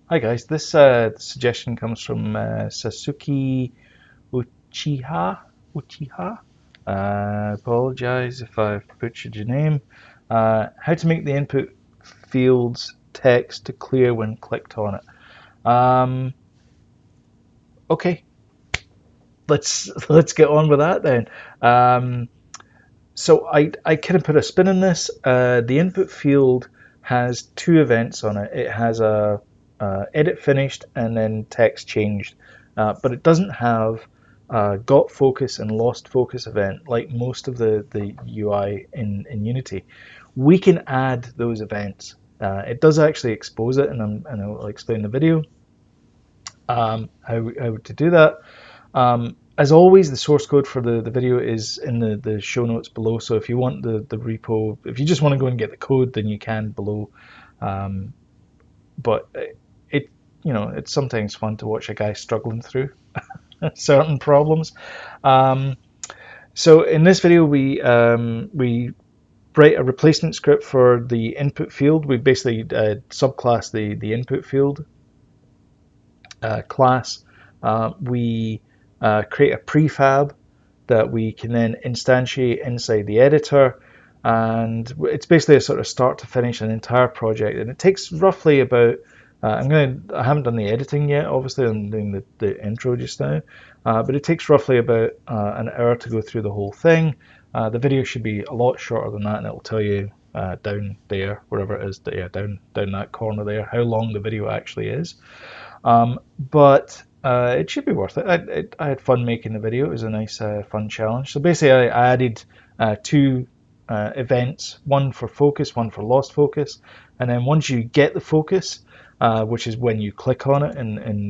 Hi guys, this suggestion comes from Sasuke Uchiha. Uchiha. Apologize if I've butchered your name. How to make the input field's text to clear when clicked on it. Okay, let's get on with that then. So I kind of put a spin on this. The input field has two events on it. It has a edit finished and then text changed, but it doesn't have got focus and lost focus event like most of the UI in Unity. We can add those events. It does actually expose it, and I'll explain the video how to do that. As always, the source code for the video is in the show notes below. So if you want the repo, if you just want to go and get the code, then you can below. But it it's sometimes fun to watch a guy struggling through certain problems. Um, so in this video, we write a replacement script for the input field. We basically subclass the input field class. We create a prefab that we can then instantiate inside the editor, and it's basically a sort of start to finish an entire project, and it takes roughly about I haven't done the editing yet, obviously I'm doing the intro just now, but it takes roughly about an hour to go through the whole thing. The video should be a lot shorter than that, and it'll tell you down there, wherever it is, down that corner there, how long the video actually is. But it should be worth it. I had fun making the video. It was a nice, fun challenge. So basically, I added two events, one for focus, one for lost focus. And then once you get the focus, which is when you click on it in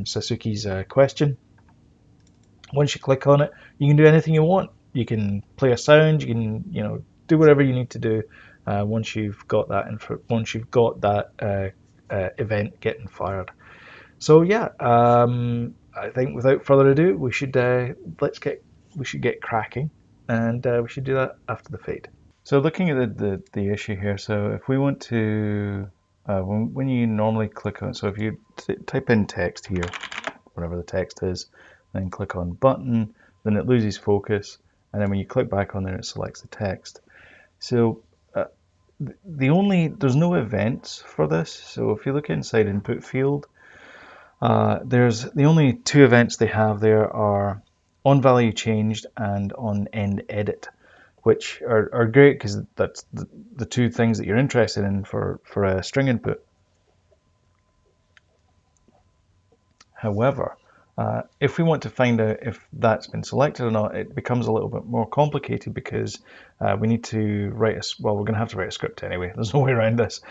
Sasuke's question, once you click on it, you can do anything you want. You can play a sound. You can, do whatever you need to do once you've got that event getting fired. So yeah, I think without further ado, we should get cracking, and we should do that after the fade. So looking at the issue here, so if we want to, when you normally click on, so if you type in text here, whatever the text is, then click on button, then it loses focus, and then when you click back on there, it selects the text. So there's no events for this. So if you look inside input field, there's the only two events they have there are on value changed and on end edit, which are great because that's the two things that you're interested in for a string input. However, if we want to find out if that's been selected or not, it becomes a little bit more complicated because we need to write we're going to have to write a script anyway. There's no way around this.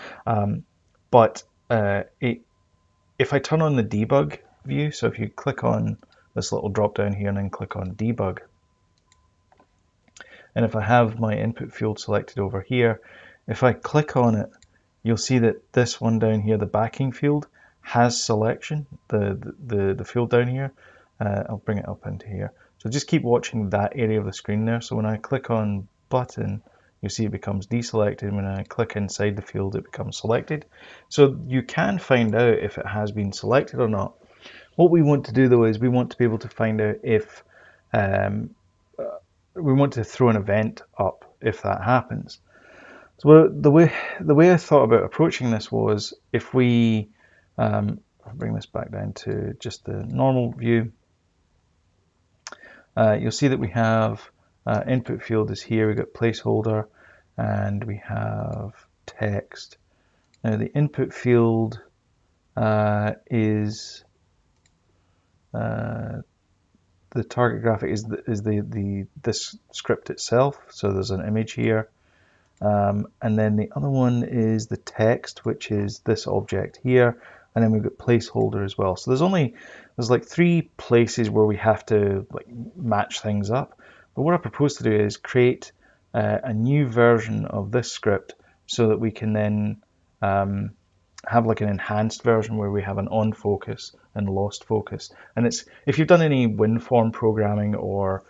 But if I turn on the debug view, so if you click on this little drop down here and then click on debug, and if I have my input field selected over here, if I click on it, you'll see that this one down here, the backing field, has selection, the field down here. I'll bring it up into here. So just keep watching that area of the screen there. So when I click on button, you see it becomes deselected. When I click inside the field, it becomes selected. So you can find out if it has been selected or not. What we want to do though is we want to be able to find out if we want to throw an event up if that happens. So the way I thought about approaching this was if we I'll bring this back down to just the normal view. You'll see that we have input field is here, we've got placeholder, and we have text. Now the input field is the target graphic is this script itself. So there's an image here, and then the other one is the text, which is this object here, and then we've got placeholder as well. So there's like three places where we have to like match things up. But what I propose to do is create a new version of this script so that we can then have like an enhanced version where we have an on focus and lost focus. And it's, if you've done any WinForm programming or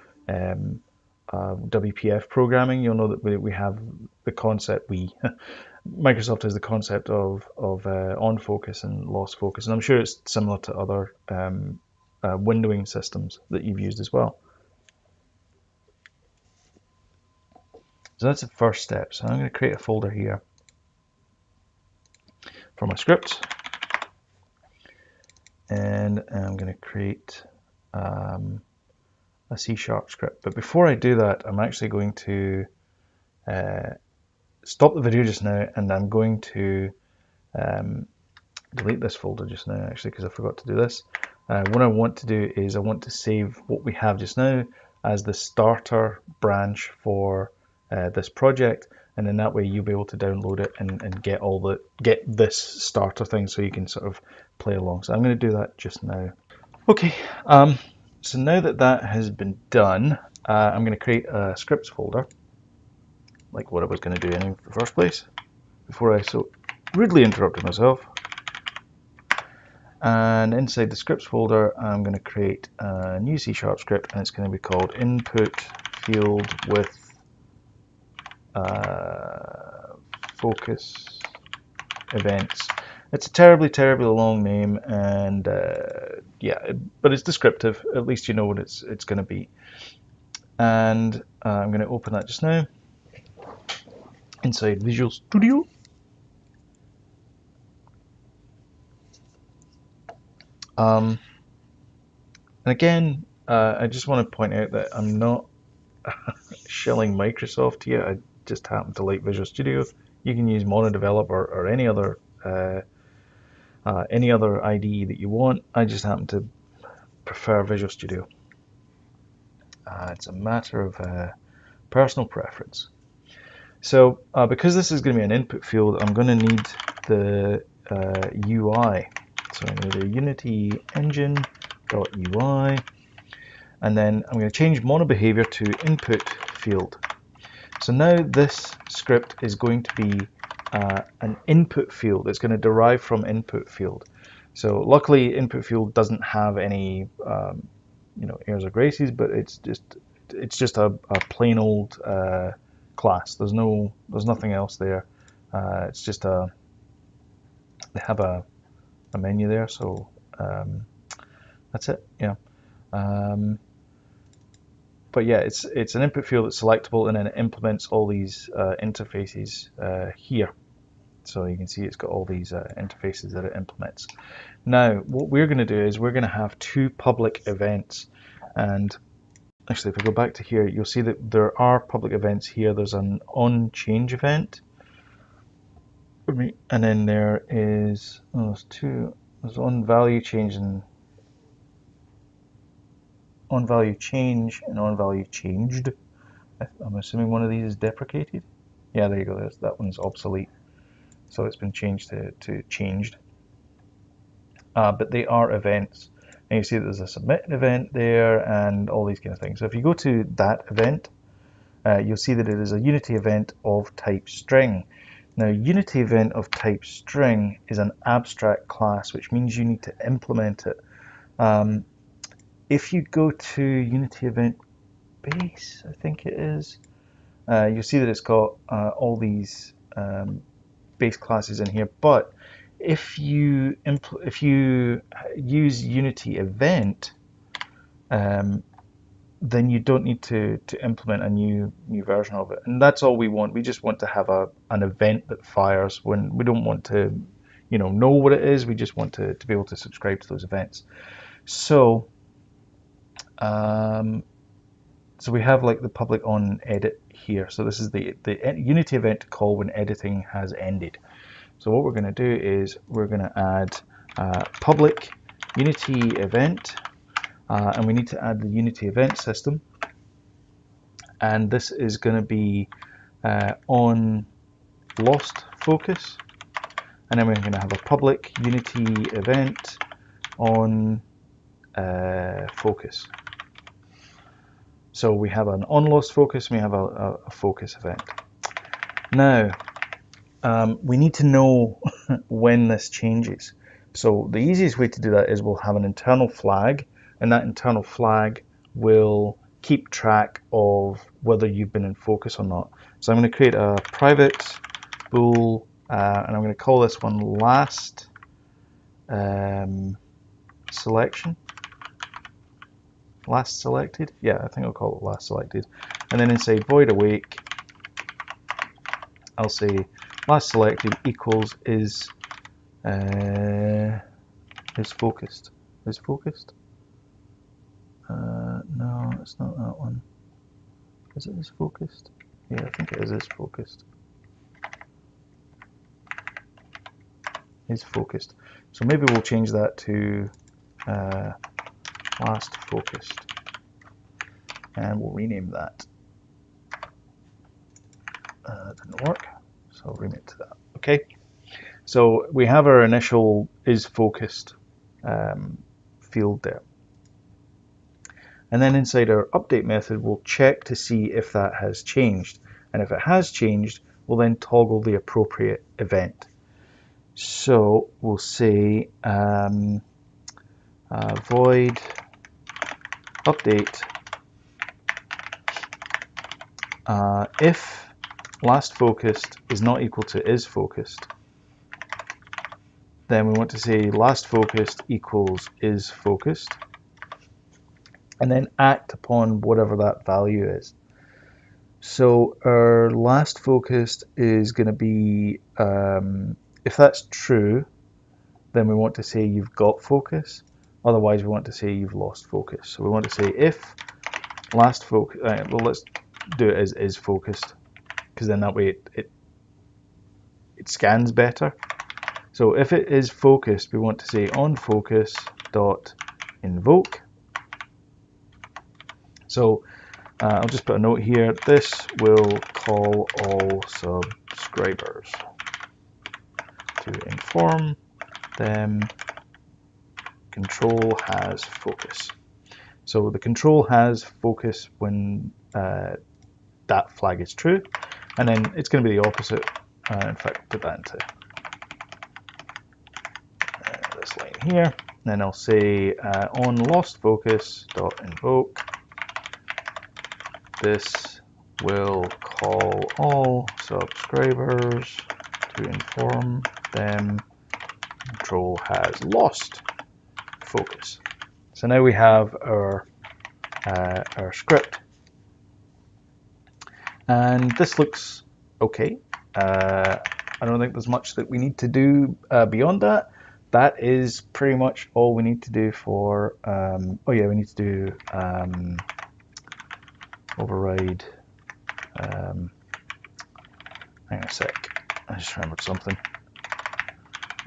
WPF programming, you'll know that we have the concept, Microsoft has the concept of on focus and lost focus, and I'm sure it's similar to other windowing systems that you've used as well. So that's the first step. So I'm going to create a folder here for my scripts, and I'm going to create a C# script. But before I do that, I'm actually going to stop the video just now, and I'm going to delete this folder just now, actually, because I forgot to do this. What I want to do is I want to save what we have just now as the starter branch for this project, and then that way you'll be able to download it and get this starter thing, so you can sort of play along. So I'm going to do that just now. Okay, so now that that has been done, I'm going to create a scripts folder, like what I was going to do in the first place, before I so rudely interrupted myself. And inside the scripts folder, I'm going to create a new C# script, and it's going to be called InputField with focus events. It's a terribly long name, and yeah, but it's descriptive. At least you know what it's going to be. And I'm going to open that just now inside Visual Studio. And again, I just want to point out that I'm not shilling Microsoft here. I just happen to like Visual Studio. You can use MonoDevelop or any other IDE that you want. I just happen to prefer Visual Studio. It's a matter of personal preference. So because this is going to be an input field, I'm going to need the UI. So I'm going to do Unity engine.ui, and then I'm going to change monoBehavior to InputField. So now this script is going to be an input field. It's going to derive from InputField. So luckily InputField doesn't have any airs or graces, but it's just a plain old class. There's nothing else there. It's just they have a menu there, so that's it. Yeah. But yeah, it's an input field that's selectable, and then it implements all these interfaces here. So you can see it's got all these interfaces that it implements. Now, what we're going to do is we're going to have two public events. And actually, if I go back to here, you'll see that there are public events here. There's an onChange event. And then there is, there's two. There's onValueChange and onValueChange and onValueChanged. I'm assuming one of these is deprecated. Yeah, there you go. That one's obsolete. So it's been changed to changed. But they are events. And you see that there's a submit event there and all these kind of things. So if you go to that event, you'll see that it is a Unity event of type string. Now, Unity event of type string is an abstract class, which means you need to implement it. If you go to Unity event base, I think it is, you'll see that it's got all these base classes in here. But if you use Unity event, then you don't need to implement a new version of it, and that's all we want. We just want to have an event that fires when we don't want to, know what it is. We just want to be able to subscribe to those events. So, so we have like the public on edit here. So this is the Unity event to call when editing has ended. So what we're going to do is we're going to add public Unity event. And we need to add the Unity event system, and this is going to be on lost focus, and then we're going to have a public Unity event on focus. So we have an on lost focus, and we have a focus event. Now we need to know when this changes. So the easiest way to do that is we'll have an internal flag, and that internal flag will keep track of whether you've been in focus or not. So I'm going to create a private bool, and I'm going to call this one last selection. Last selected? Yeah, I think I'll call it last selected. And then inside void awake, I'll say last selected equals is focused. Is focused? No, it's not that one. Is it is focused? Yeah, I think it is focused. Is focused. So maybe we'll change that to last focused, and we'll rename that. Didn't work, so I'll rename it to that. Okay, so we have our initial is focused field there, and then inside our update method we'll check to see if that has changed, and if it has changed we'll then toggle the appropriate event. So we'll say void update if last focused is not equal to is focused, then we want to say last focused equals is focused, and then act upon whatever that value is. So our last focused is going to be, if that's true, then we want to say you've got focus. Otherwise, we want to say you've lost focus. So we want to say if last focus, well, let's do it as is focused, because then that way it scans better. So if it is focused, we want to say onFocus.invoke. So I'll just put a note here. This will call all subscribers to inform them control has focus. So the control has focus when that flag is true, and then it's going to be the opposite. In fact, put that into this line here. And then I'll say on lost focus.invoke. This will call all subscribers to inform them control has lost focus. So now we have our script, and this looks okay. I don't think there's much that we need to do beyond that. That is pretty much all we need to do for. Oh yeah, we need to do override. Hang on a sec. I just remembered something.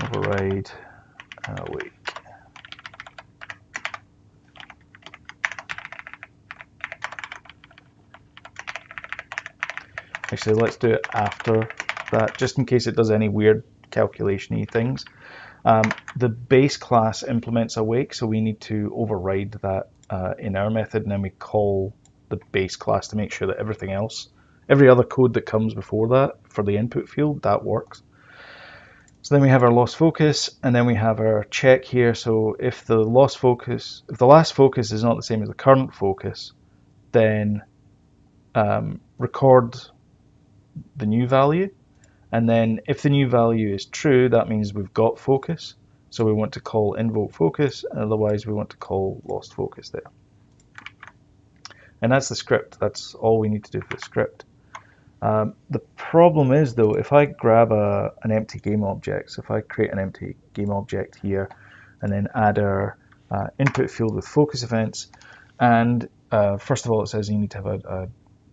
Override awake. Actually, let's do it after that, just in case it does any weird calculation-y things. The base class implements awake, so we need to override that in our method, and then we call the base class to make sure that everything else, every other code that comes before that for the input field, that works. So then we have our lost focus, and then we have our check here. So if the last focus is not the same as the current focus, then record the new value, and then if the new value is true, that means we've got focus, so we want to call invoke focus, and otherwise we want to call lost focus there. And that's the script. That's all we need to do for the script. The problem is, though, if I grab an empty game object, so if I create an empty game object here and then add our input field with focus events, and first of all it says you need to have a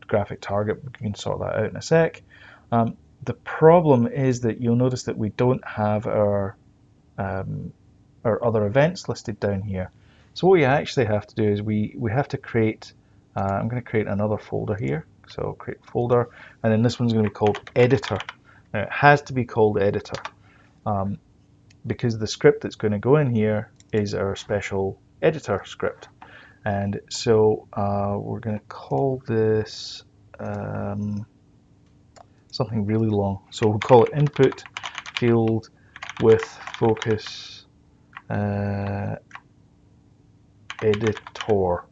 graphic target. We can sort that out in a sec. The problem is that you'll notice that we don't have our other events listed down here. So what we actually have to do is we have to create, I'm going to create another folder here. So create folder, and then this one's going to be called editor. Now it has to be called editor because the script that's going to go in here is our special editor script. And so we're going to call this something really long. So we'll call it input field with focus editor.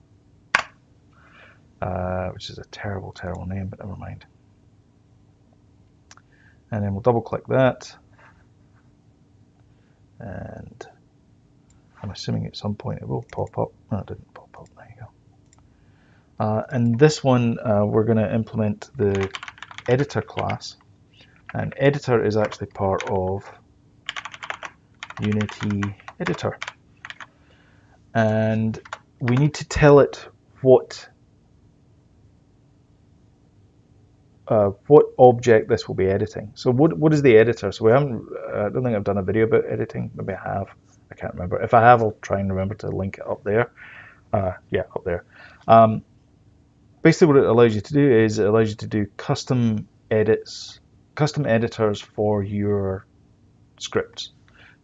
which is a terrible, terrible name, but never mind. And then we'll double click that. And I'm assuming at some point it will pop up. No, it didn't pop up. There you go. And this one, we're going to implement the editor class. And editor is actually part of Unity editor. And we need to tell it what object this will be editing. So what is the editor? So we haven't, I don't think I've done a video about editing. Maybe I have. I can't remember. If I have, I'll try and remember to link it up there. Yeah, up there. Basically what it allows you to do is it allows you to do custom edits, custom editors for your scripts.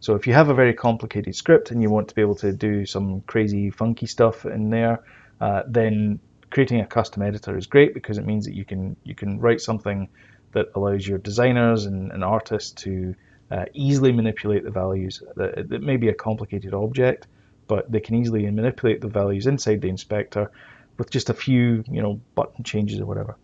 So if you have a very complicated script and you want to be able to do some crazy funky stuff in there, then creating a custom editor is great, because it means that you can write something that allows your designers and artists to easily manipulate the values. It may be a complicated object, but they can easily manipulate the values inside the inspector with just a few, button changes or whatever.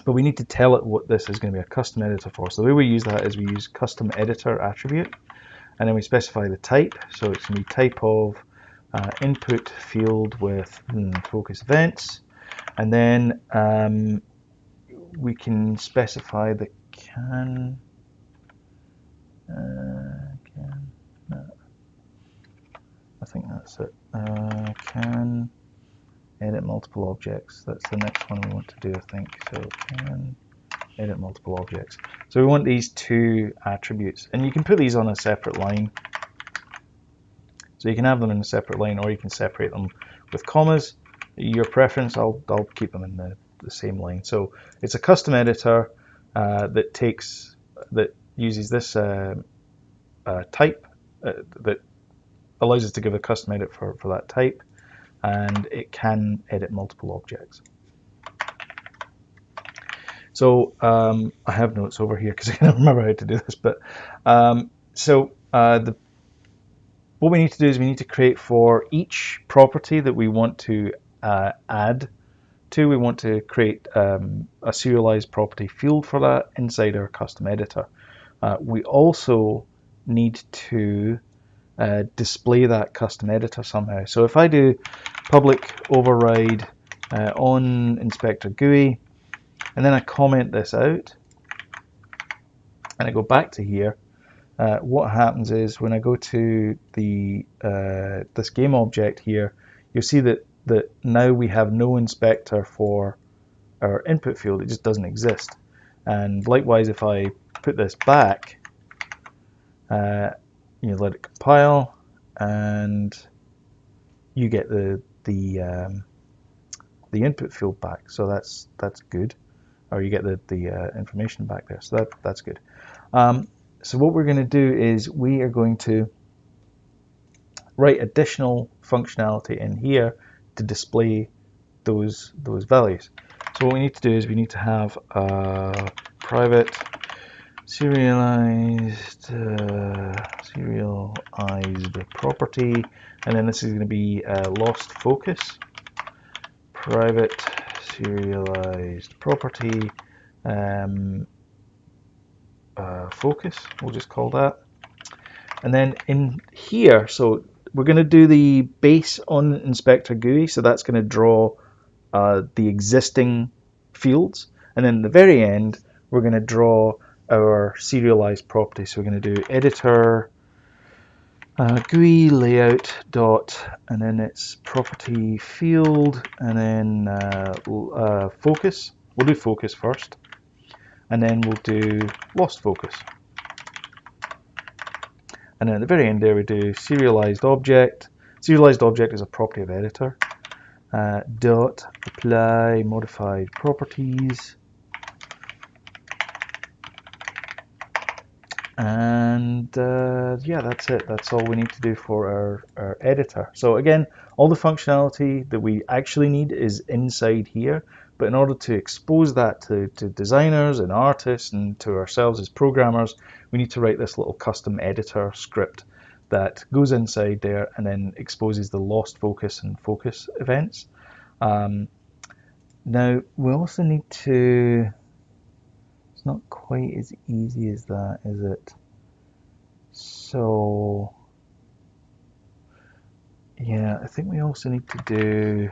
But we need to tell it what this is going to be a custom editor for. So the way we use that is we use custom editor attribute, and then we specify the type. So it's going to be type of input field with focus events, and then we can specify the can. I think that's it. Can edit multiple objects. That's the next one we want to do, I think. So can edit multiple objects. So we want these two attributes, and you can put these on a separate line. So you can have them in a separate line, or you can separate them with commas. Your preference. I'll keep them in the same line. So it's a custom editor that uses this type that allows us to give a custom edit for that type, and it can edit multiple objects. So I have notes over here because I can't remember how to do this, but what we need to do is we need to create for each property that we want to add to, we want to create a serialized property field for that inside our custom editor. We also need to display that custom editor somehow. So if I do public override on inspector GUI, and then I comment this out, and I go back to here, what happens is when I go to the this game object here, you'll see that now we have no inspector for our input field. It just doesn't exist. And likewise, if I put this back, you let it compile, and you get the input field back. So that's good, or you get the information back there. So that's good. So what we're going to do is we are going to write additional functionality in here to display those values. So what we need to do is we need to have a private serialized property, and then this is going to be lost focus. Private serialized property focus, we'll just call that. And then in here, so we're going to do the base on inspector GUI, so that's going to draw the existing fields, and then at the very end we're going to draw our serialized property. So we're going to do editor GUI layout dot, and then it's property field, and then focus. We'll do focus first, and then we'll do lost focus. And then at the very end there we do serialized object. Serialized object is a property of editor. Dot apply modified properties. And yeah, that's it. That's all we need to do for our editor. So again, all the functionality that we actually need is inside here. But in order to expose that to designers and artists and to ourselves as programmers, we need to write this little custom editor script that goes inside there and then exposes the lost focus and focus events. Now we also need to, it's not quite as easy as that, is it? So yeah, I think we also need to do,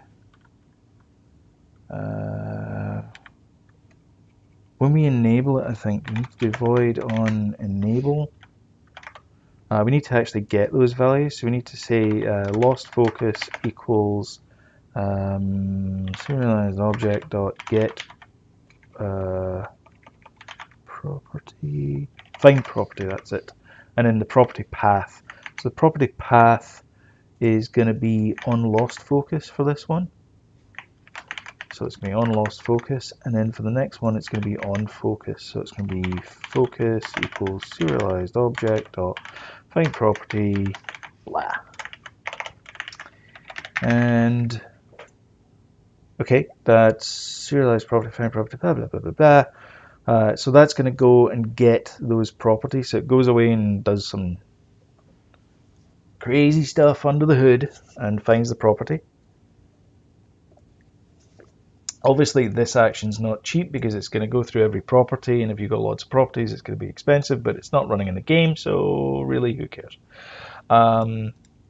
when we enable it, I think we need to do void on enable. We need to actually get those values. So we need to say lost focus equals serialized object.get property, find property, that's it. And then the property path. So the property path is going to be on lost focus for this one. So it's going to be on lost focus, and then for the next one it's going to be on focus. So it's going to be focus equals serialized object dot find property blah. And okay, that's serialized property find property blah blah blah blah blah. So that's going to go and get those properties. So it goes away and does some crazy stuff under the hood and finds the property. Obviously, this action's not cheap because it's going to go through every property, and if you've got lots of properties, it's going to be expensive, but it's not running in the game, so really, who cares?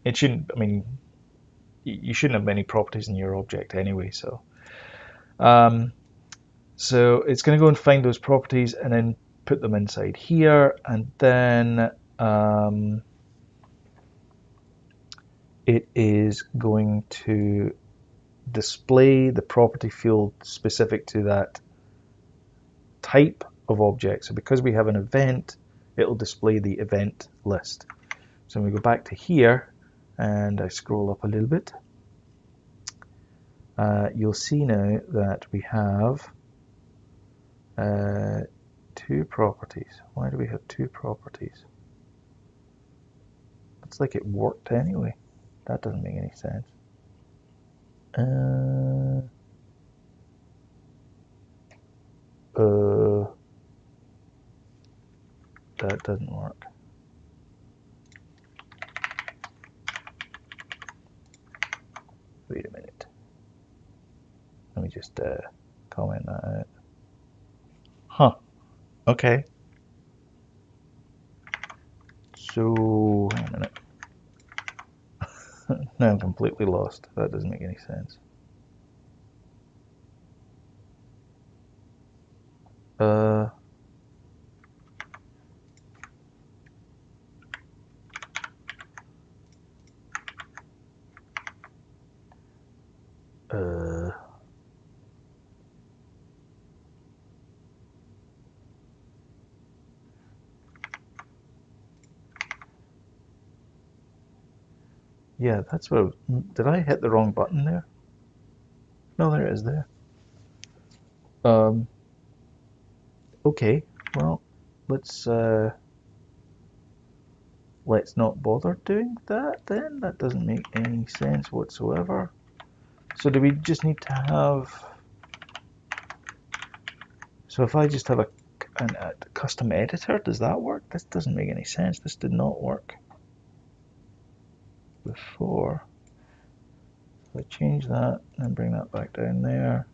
It shouldn't, I mean, you shouldn't have many properties in your object anyway, so. So it's going to go and find those properties and then put them inside here, and then it is going to display the property field specific to that type of object. So because we have an event, it'll display the event list. So when we go back to here and I scroll up a little bit, you'll see now that we have two properties. Why do we have two properties? It's like it worked anyway. That doesn't make any sense. That doesn't work. Wait a minute. Let me just comment that out. Huh. Okay. So, hang on a minute. Now I'm completely lost. That doesn't make any sense. Yeah, that's what. Did I hit the wrong button there? No, there it is there. Okay, well, let's not bother doing that then. That doesn't make any sense whatsoever. So do we just need to have? So if I just have a custom editor, does that work? This doesn't make any sense. This did not work before. So I change that and bring that back down there,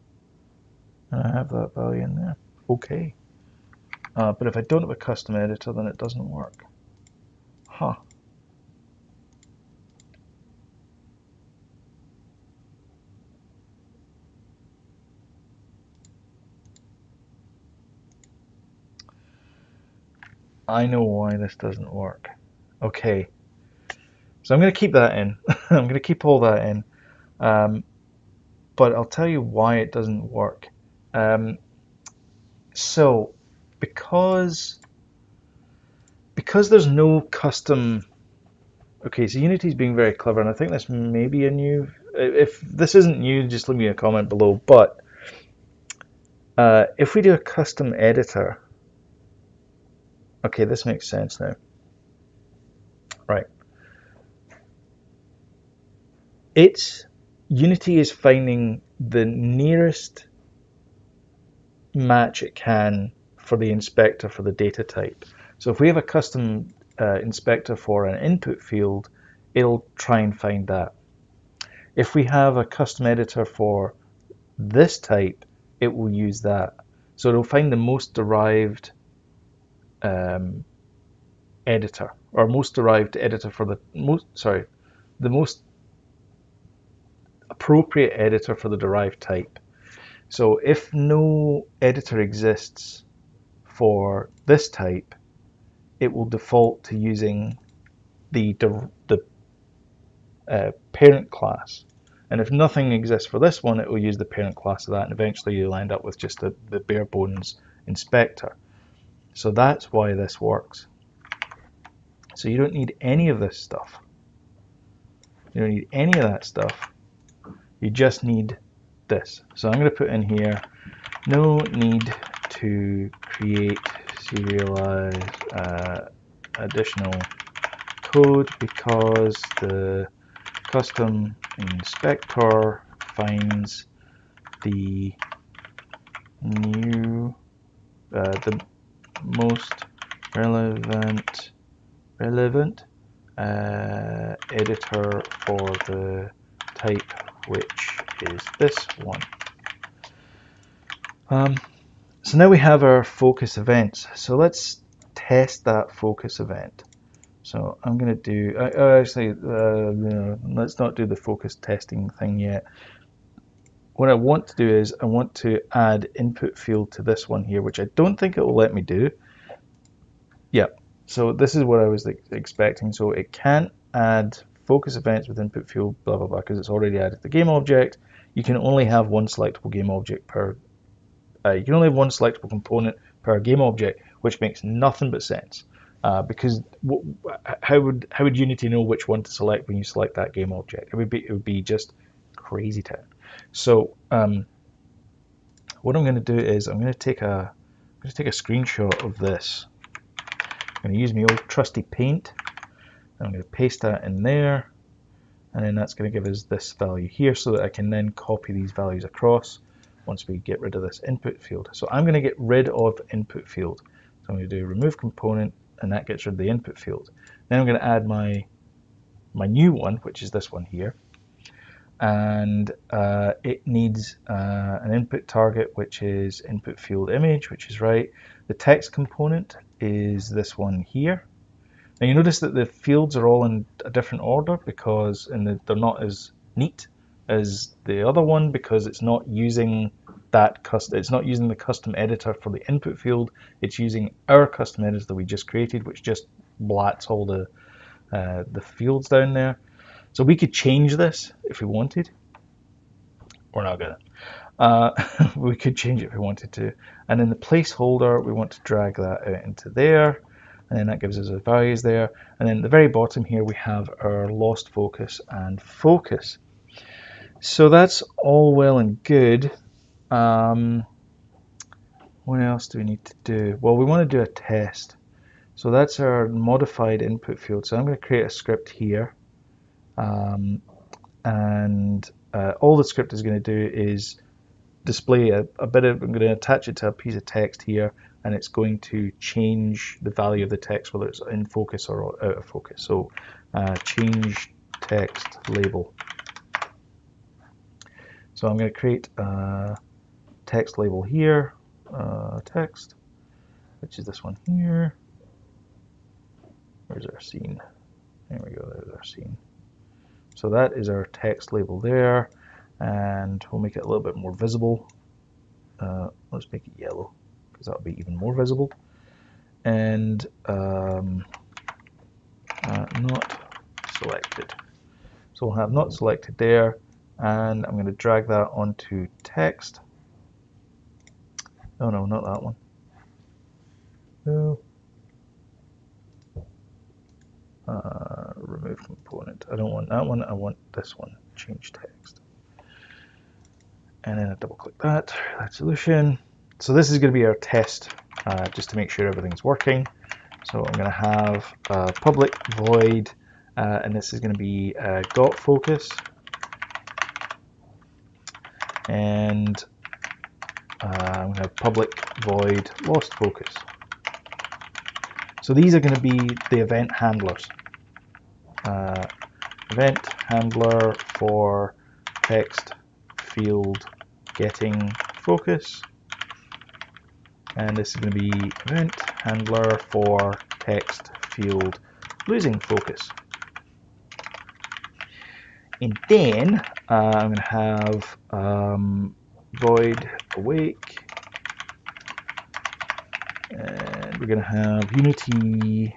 and I have that value in there. Okay. But if I don't have a custom editor, then it doesn't work. Huh. I know why this doesn't work. Okay. So I'm going to keep that in. I'm going to keep all that in. But I'll tell you why it doesn't work. So because there's no custom. Okay, so Unity's being very clever, and I think this may be a new. If this isn't new, just leave me a comment below. But if we do a custom editor, okay, this makes sense now. Right. Unity is finding the nearest match it can for the inspector for the data type. So if we have a custom inspector for an input field, it'll try and find that. If we have a custom editor for this type, it will use that. So it'll find the most derived editor, or most derived editor for the most appropriate editor for the derived type. So if no editor exists for this type, it will default to using the parent class. And if nothing exists for this one, it will use the parent class of that, and eventually you'll end up with just the bare bones inspector. So that's why this works. So you don't need any of this stuff. You don't need any of that stuff. You just need this. So I'm going to put in here, no need to create serialize additional code because the custom inspector finds the new the most relevant editor for the type, which is this one. So now we have our focus events. So let's test that focus event. So I'm going to do, let's not do the focus testing thing yet. What I want to do is I want to add input field to this one here, which I don't think it will let me do. Yeah, so this is what I was expecting. So it can't add focus events with input field, blah, blah, blah, because it's already added the game object. You can only have one selectable game object per, you can only have one selectable component per game object, which makes nothing but sense. Because how would Unity know which one to select when you select that game object? It would be just crazy town. So what I'm going to do is I'm going to take a screenshot of this. I'm going to use my old trusty paint. I'm going to paste that in there, and then that's going to give us this value here, so that I can then copy these values across once we get rid of this input field. So I'm going to get rid of input field. So I'm going to do remove component, and that gets rid of the input field. Then I'm going to add my new one, which is this one here, and it needs an input target, which is input field image, which is right. The text component is this one here. Now you notice that the fields are all in a different order because they're not as neat as the other one, because it's not using it's not using the custom editor for the input field. It's using our custom editor that we just created, which just blats all the fields down there. So we could change this if we wanted. We're not gonna. We could change it if we wanted to. And then the placeholder, we want to drag that out into there, and then that gives us our values there. And then at the very bottom here, we have our lost focus and focus. So that's all well and good. What else do we need to do? Well, we want to do a test. So that's our modified input field. So I'm going to create a script here. And all the script is going to do is display a bit of, I'm going to attach it to a piece of text here, and it's going to change the value of the text, whether it's in focus or out of focus. So change text label. So I'm going to create a text label here, text, which is this one here. Where's our scene? There we go, there's our scene. So that is our text label there, and we'll make it a little bit more visible. Let's make it yellow, because that'll be even more visible. And not selected. So we'll have not selected there, and I'm going to drag that onto text. Oh no, not that one. No. Remove component. I don't want that one, I want this one, change text. And then I double click that solution. So this is going to be our test, just to make sure everything's working. So I'm going to have a public void, and this is going to be got focus, and I'm going to have public void lost focus. So So these are going to be the event handlers. Event handler for text field getting focus, and this is going to be event handler for text field losing focus. And then I'm going to have void awake, and we're going to have Unity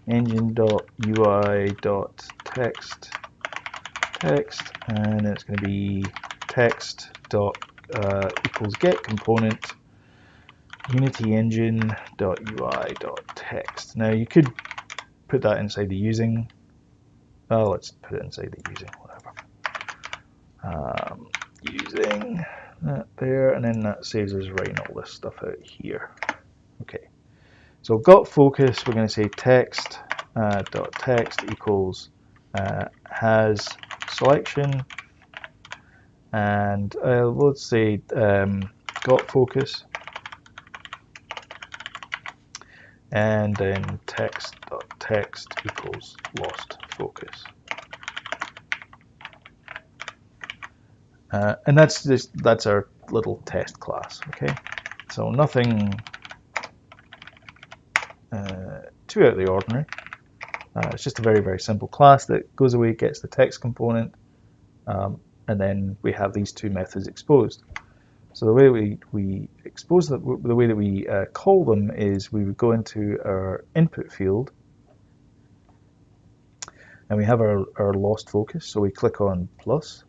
engine.ui.text and it's going to be text equals get component Unity engine.ui.text. Now you could put that inside the using. Oh, let's put it inside the using, whatever. Using that there, and then that saves us writing all this stuff out here. Okay, so got focus. We're going to say text dot text equals has selection, and let's say got focus, and then text dot text equals lost focus. And that's our little test class. Okay, so nothing too out of the ordinary. It's just a very, very simple class that goes away, gets the text component, and then we have these two methods exposed. So the way we expose them, the way that we call them is we would go into our input field, and we have our lost focus. So we click on plus,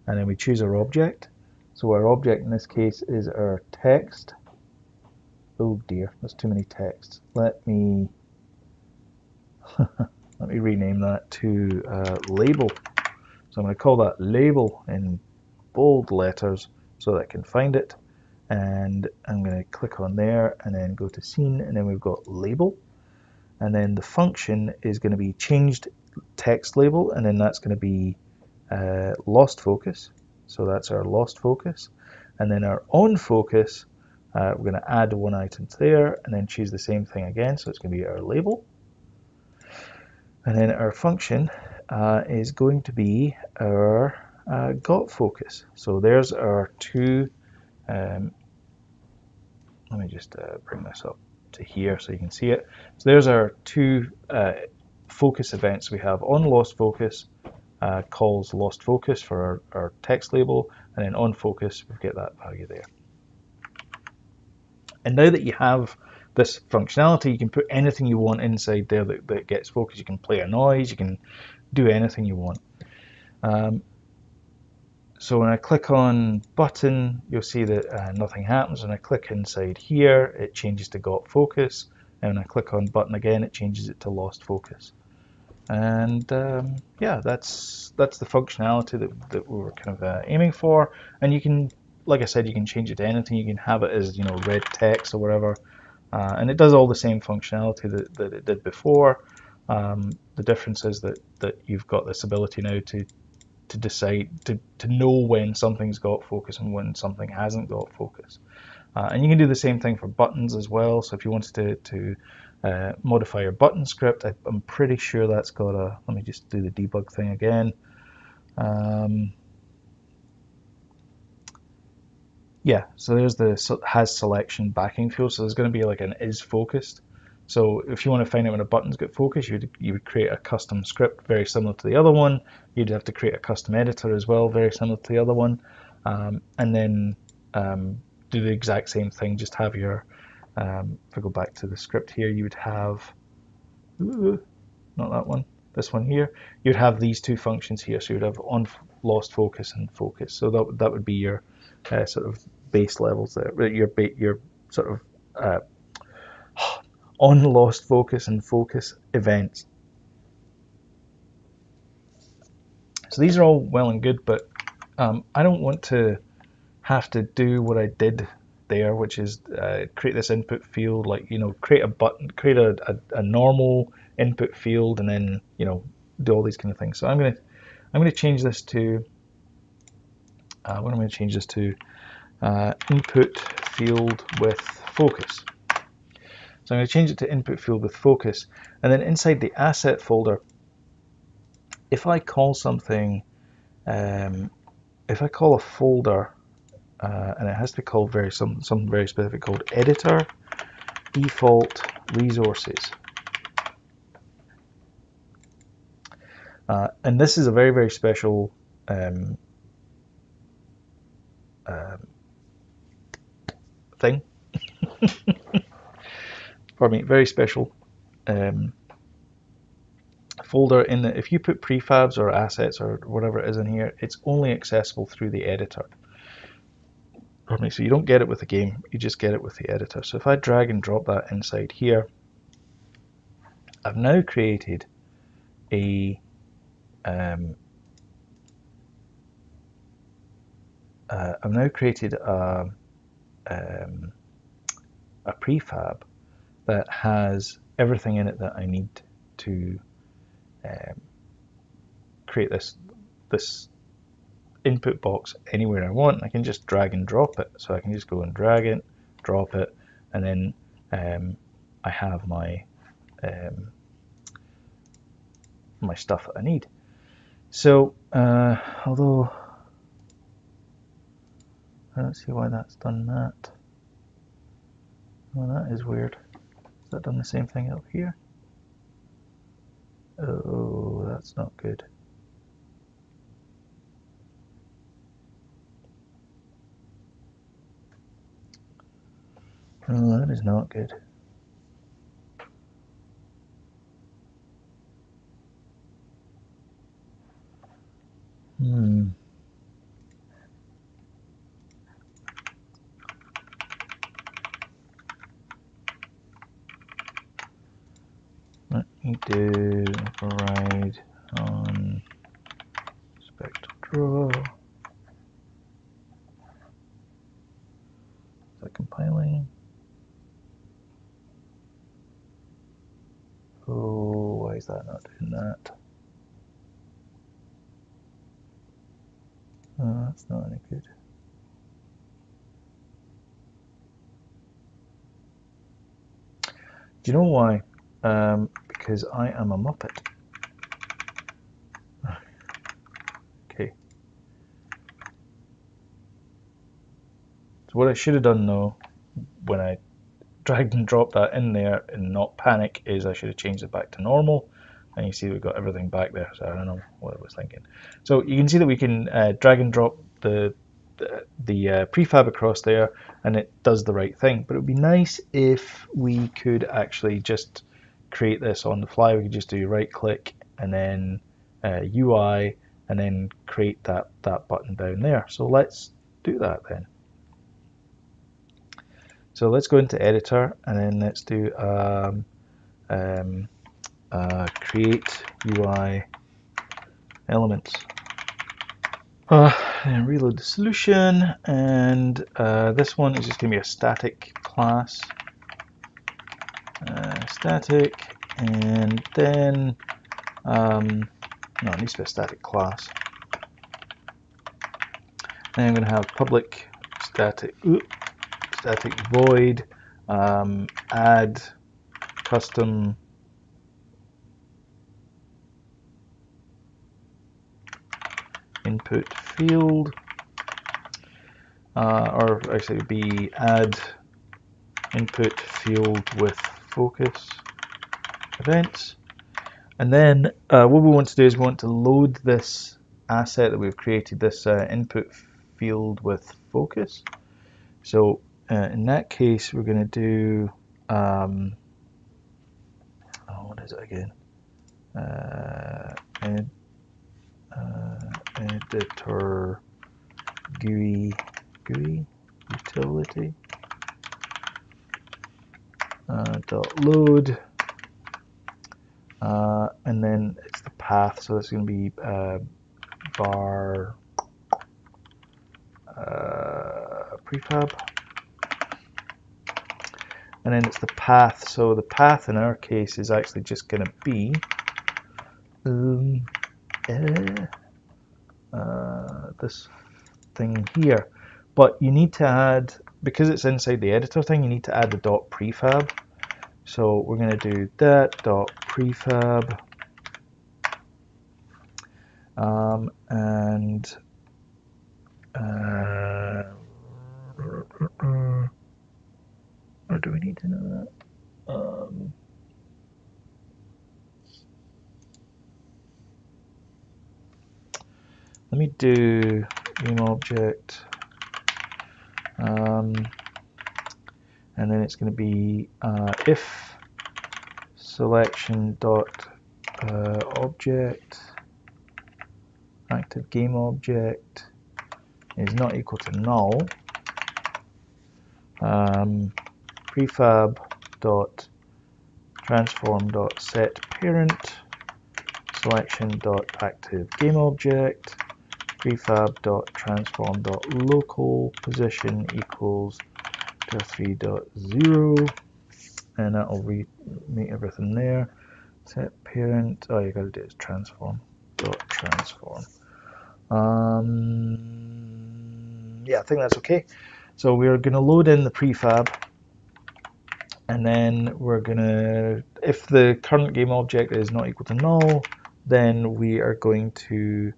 and then we choose our object. So our object in this case is our text. Oh dear, there's too many texts. Let me rename that to label. So I'm going to call that label in bold letters so that I can find it. And I'm going to click on there and then go to scene, and then we've got label. And then the function is going to be changed text label, and then that's going to be lost focus. So that's our lost focus. And then our on focus, we're going to add one item to there and then choose the same thing again. So it's going to be our label. And then our function is going to be our got focus. So there's our two, let me just bring this up to here so you can see it. So there's our two focus events. We have on lost focus calls lost focus for our text label, and then on focus we get that value there. And now that you have this functionality, you can put anything you want inside there that gets focus. You can play a noise, you can do anything you want. So when I click on button, you'll see that nothing happens. When I click inside here, it changes to got focus. And when I click on button again, it changes it to lost focus. And yeah, that's the functionality that we were kind of aiming for. And you can, like I said, you can change it to anything. You can have it as, you know, red text or whatever. And it does all the same functionality that it did before. The difference is that you've got this ability now to decide, to know when something's got focus and when something hasn't got focus. And you can do the same thing for buttons as well. So if you wanted to modify your button script, I'm pretty sure that's got a, let me just do the debug thing again. Yeah, so there's the has selection backing field. So there's going to be like an isFocused. So if you want to find out when a button's got focus, you would create a custom script very similar to the other one. You'd have to create a custom editor as well, very similar to the other one, and then do the exact same thing. Just have your, if I go back to the script here, you would have, not that one, this one here. You'd have these two functions here. So you'd have on lost focus and focus. So that would be your sort of base levels there. Your sort of on lost focus and focus events. So these are all well and good, but I don't want to have to do what I did there, which is create this input field, like, you know, create a button, create a normal input field, and then, you know, do all these kind of things. So I'm going to change this to what I'm going to change this to input field with focus. So I'm going to change it to input field with focus, and then inside the asset folder, if I call something, if I call a folder, and it has to be called something very specific called editor default resources. And this is a very, very special thing. Pardon me, very special folder in that if you put prefabs or assets or whatever it is in here, it's only accessible through the editor. Pardon me, so you don't get it with the game, you just get it with the editor. So if I drag and drop that inside here, I've now created a a prefab that has everything in it that I need to create this input box anywhere I want. I can just drag and drop it. So I can just go and drag it, drop it, and then I have my my stuff that I need. So although I don't see why that's done that. Well, that is weird. Has that done the same thing up here? Oh, that's not good. Oh, that is not good. Let me do override on spectral draw. Is that compiling? Oh, why is that not doing that? Oh, that's not any good. Do you know why? Because I am a Muppet. Okay. So what I should have done though, when I dragged and dropped that in there and not panic, is I should have changed it back to normal. And you see we've got everything back there, so I don't know what I was thinking. So you can see that we can drag and drop the prefab across there, and it does the right thing. But it would be nice if we could actually just create this on the fly. We could just do right click and then UI and then create that button down there. So let's do that then. So let's go into editor and then let's do create UI elements. And reload the solution, and this one is just going to be a static class. Static, and then no, it needs to be a static class. Then I'm going to have public static void add custom input field, or actually be add input field with focus events. And then what we want to do is we want to load this asset that we've created, this input field with focus. So in that case, we're going to do what is it again? Editor GUI utility dot load, and then it's the path. So it's going to be bar prefab, and then it's the path. So the path in our case is actually just going to be this thing here, but you need to add, because it's inside the editor thing, you need to add the dot prefab. So we're going to do that.prefab and or do we need to know that? Let me do GameObject, and then it's going to be if selection dot object active GameObject is not equal to null, prefab dot transform dot set parent selection dot active GameObject prefab dot transform dot local position equals to 3.0, and that'll make everything there. Set parent, oh, you gotta do is transform dot transform. Yeah, I think that's okay. So we're gonna load in the prefab, and then we're gonna, if the current game object is not equal to null, then we are going to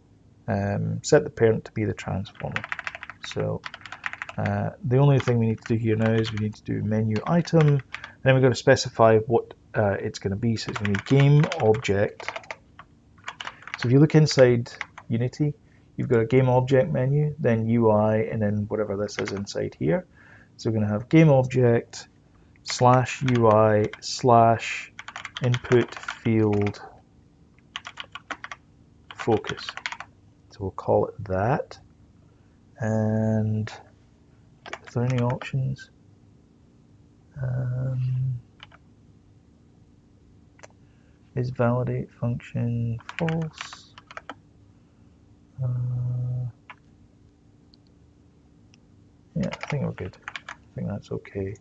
set the parent to be the transformer. So the only thing we need to do here now is we need to do menu item, and then we're going to specify what it's going to be. So it's going to be game object. So if you look inside Unity, you've got a game object menu, then UI, and then whatever this is inside here. So we're going to have game object slash UI slash input field focus. So we'll call it that. And is there any options? Is validate function false? Yeah, I think we're good. I think that's okay.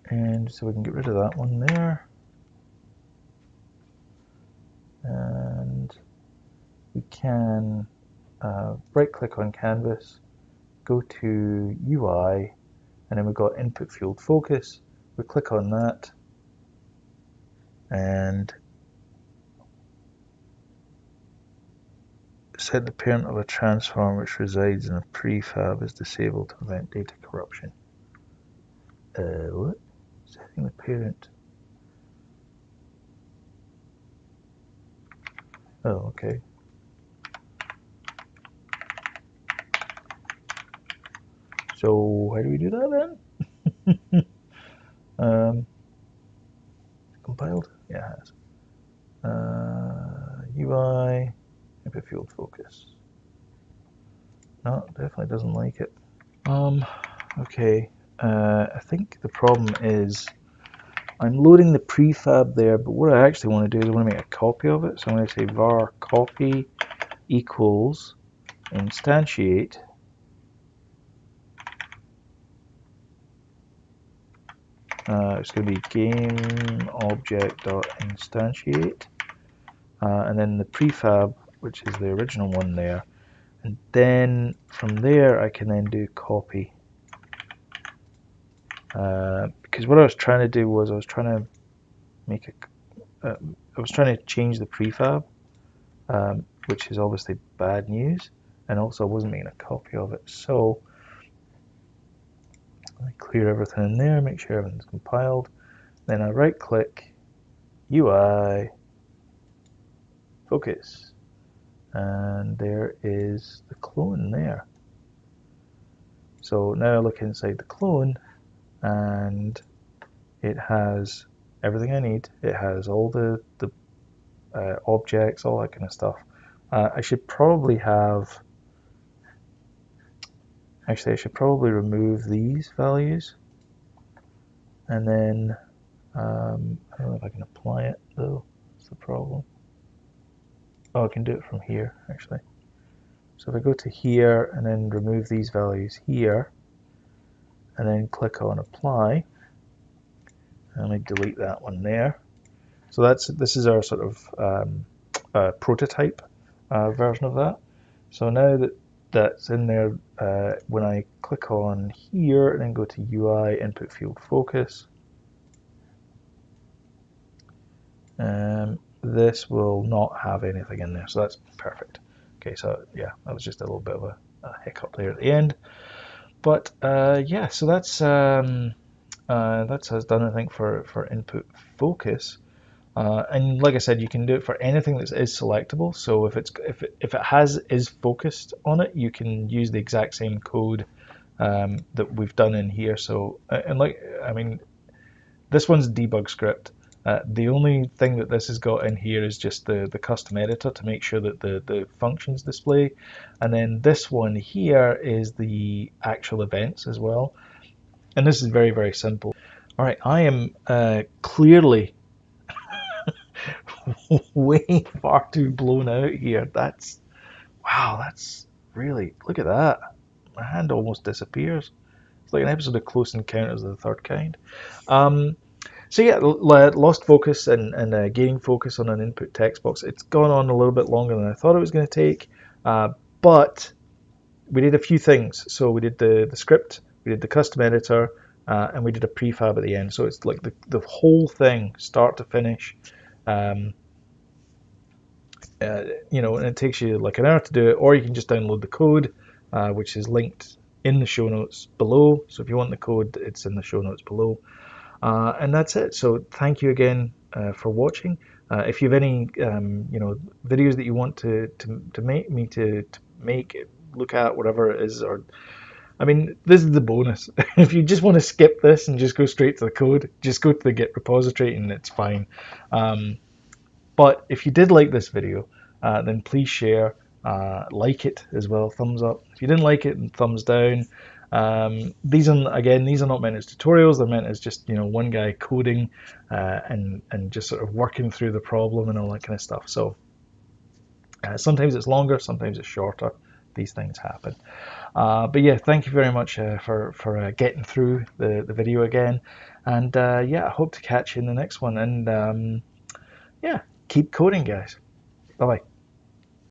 And so we can get rid of that one there. And we can right click on canvas, go to UI, and then we've got input field focus. We click on that, and set the parent of a transform which resides in a prefab is disabled to prevent data corruption. What? Setting the parent. Oh, okay. So how do we do that then? Compiled? Yeah, it has. UI, input field focus. No, definitely doesn't like it. Okay. I think the problem is I'm loading the prefab there, but what I actually want to do is I want to make a copy of it. So I'm going to say var copy equals instantiate it's going to be GameObject.Instantiate and then the prefab, which is the original one there, and then from there I can then do copy because what I was trying to do was I was trying to make I was trying to change the prefab, which is obviously bad news, and also I wasn't making a copy of it. So I clear everything in there, make sure everything's compiled, then I right click, UI, focus, and there is the clone there. So now I look inside the clone and it has everything I need. It has all the objects, all that kind of stuff. I should probably have, actually I should probably remove these values, and then I don't know if I can apply it though, that's the problem. Oh, I can do it from here actually. So if I go to here and then remove these values here, and then click on apply, and I delete that one there. So this is our sort of prototype version of that. So now that that's in there, when I click on here and then go to UI, input field focus, this will not have anything in there, so that's perfect. Okay, so yeah, that was just a little bit of a hiccup there at the end. But yeah, so that's has done, I think, for input focus. And like I said, you can do it for anything that is selectable. So if it has isFocused on it, you can use the exact same code that we've done in here. So and like, I mean, this one's debug script. The only thing that this has got in here is just the custom editor to make sure that the functions display. And then this one here is the actual events as well. And this is very, very simple. All right, I am clearly way far too blown out here. Wow, that's really, look at that. My hand almost disappears. It's like an episode of Close Encounters of the Third Kind. So yeah, lost focus and gaining focus on an input text box. It's gone on a little bit longer than I thought it was going to take, but we did a few things. So we did the script, we did the custom editor, and we did a prefab at the end. So it's like the whole thing, start to finish. You know, and it takes you like an hour to do it, or you can just download the code, which is linked in the show notes below. So if you want the code, it's in the show notes below. And that's it. So thank you again for watching. If you have any you know, videos that you want to make me to make, look at, whatever it is, or I mean, this is the bonus. If you just want to skip this and just go straight to the code, just go to the Git repository and it's fine. But if you did like this video, then please share, like it as well, thumbs up. If you didn't like it, then thumbs down. These are not meant as tutorials. They're meant as just, you know, one guy coding and just sort of working through the problem and all that kind of stuff. So sometimes it's longer, sometimes it's shorter. These things happen. But yeah, thank you very much for getting through the video again. And yeah, I hope to catch you in the next one. And yeah, keep coding, guys. Bye bye.